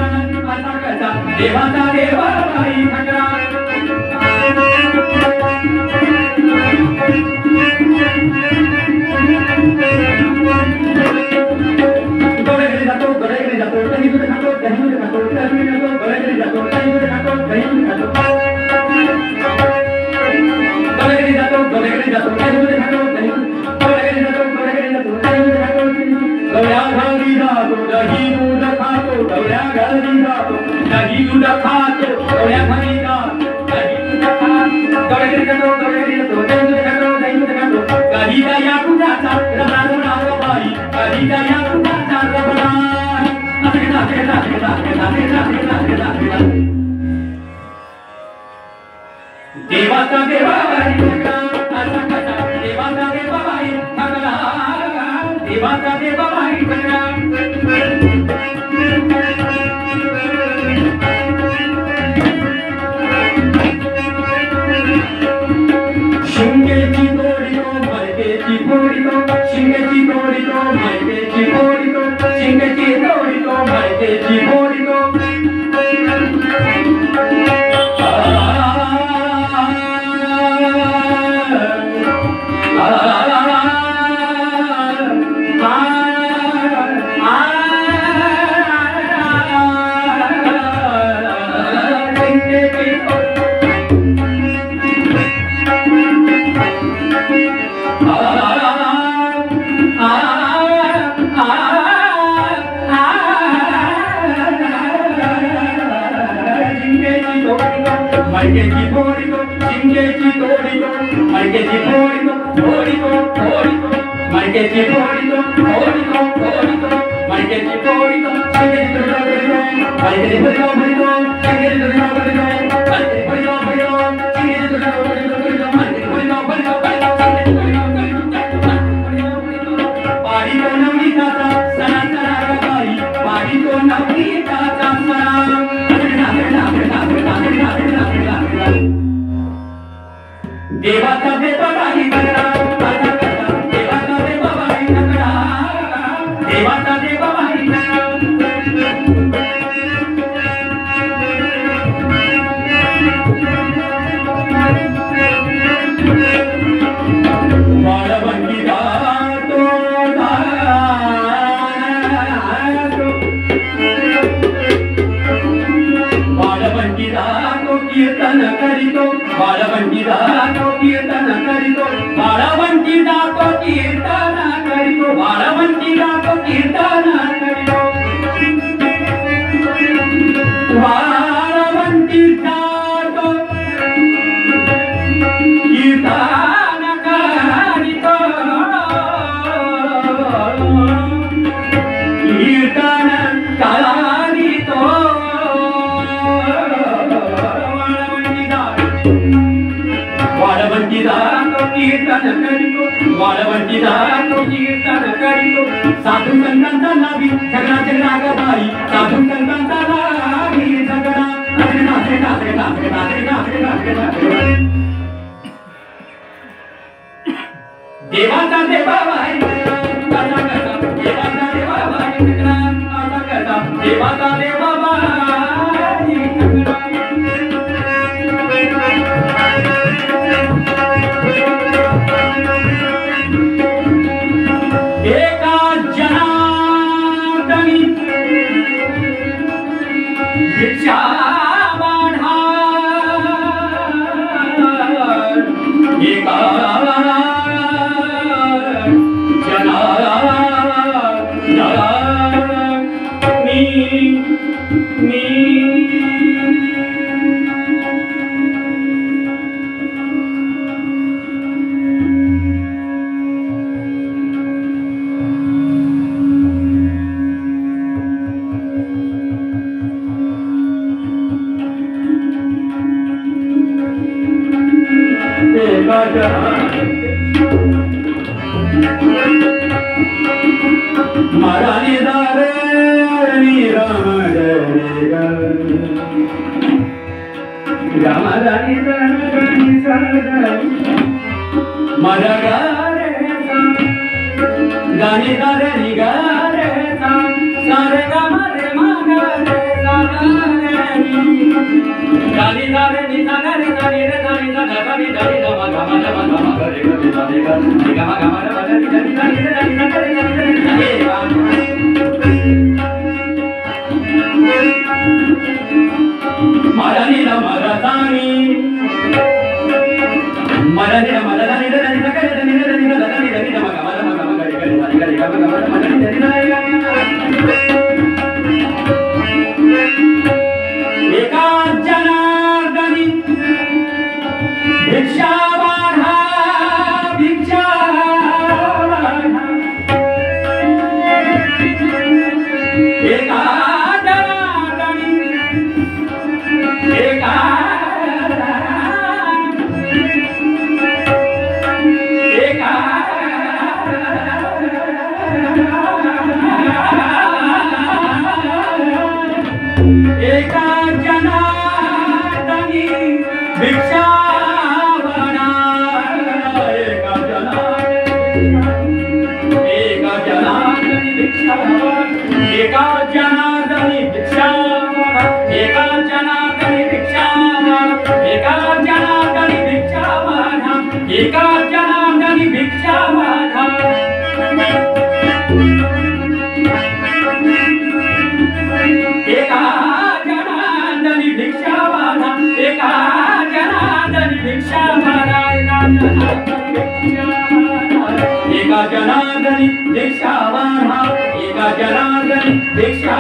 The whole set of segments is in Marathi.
देवाचा देवा Bangida कीर्तन करीतो बाळवंटी जातो कीर्तन करीतो बाळवंटी जातो कीर्तन करीतो बाळवंटी जातो कीर्तन करीतो बाळवंटी जातो कीर्तन करीतो कीर्तन करीतो वाळवंटी जातो कीर्तन करीतो वाळवंटी जातो कीर्तन करीतो साधू संतांचा लाभी झगडा झगडा गबाई साधू संतांचा लाभी झगडा देवाचा देवा बाई कसा कसा देवाचा देवा बाई झगडा कसा कसा देवाचा देवा बाई झगडा एका जनार्दनी भिक्षा माढार एका जनार्दनी मरानी दारे राम रे राम रानी दानी मरा गारे गानी दारे नी गारे सारे गारे मागारे गानी दारे नी गारे गानी रे गानी दा गानी दानी दा गा मा गा रे गा गा गा मा गा रे गानी दानी रे गानी दा रे मरानी रा मरादानी मरानी रा मरादानी रे दानी दा रे दानी रे दानी दा दानी दानी दा मा गा मा रे गा रे गा मा गा मा दानी दानी दा एका जनार्दनी भिक्षा माढा भिक्षा एका जनार्दनी एका एका एका जनार्दनी भिक्षा एका जनार्दनी भिक्षा एका जनार्दनी भिक्षा एका जनार्दनी भिक्षा एका जनार्दनी भिक्षा एका जनार्दनी भिक्षा एका जनार्दनी भिक्षा एका जनार्दनी भिक्षा एका जनार्दनी भिक्षा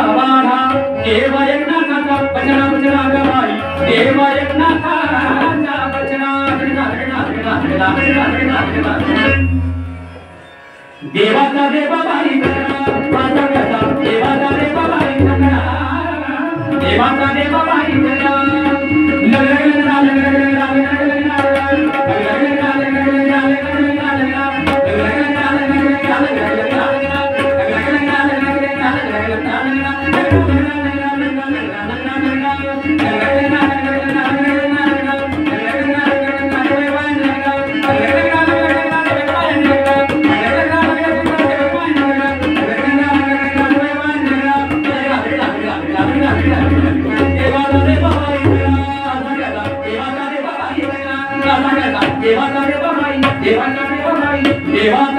देव एकनाथाचा वचना वचना गवाई देव एकनाथाचा वचना देवाचा देवा बाई माझा कसा देवाचा देवा बाई देवाचा देवा बाई देवा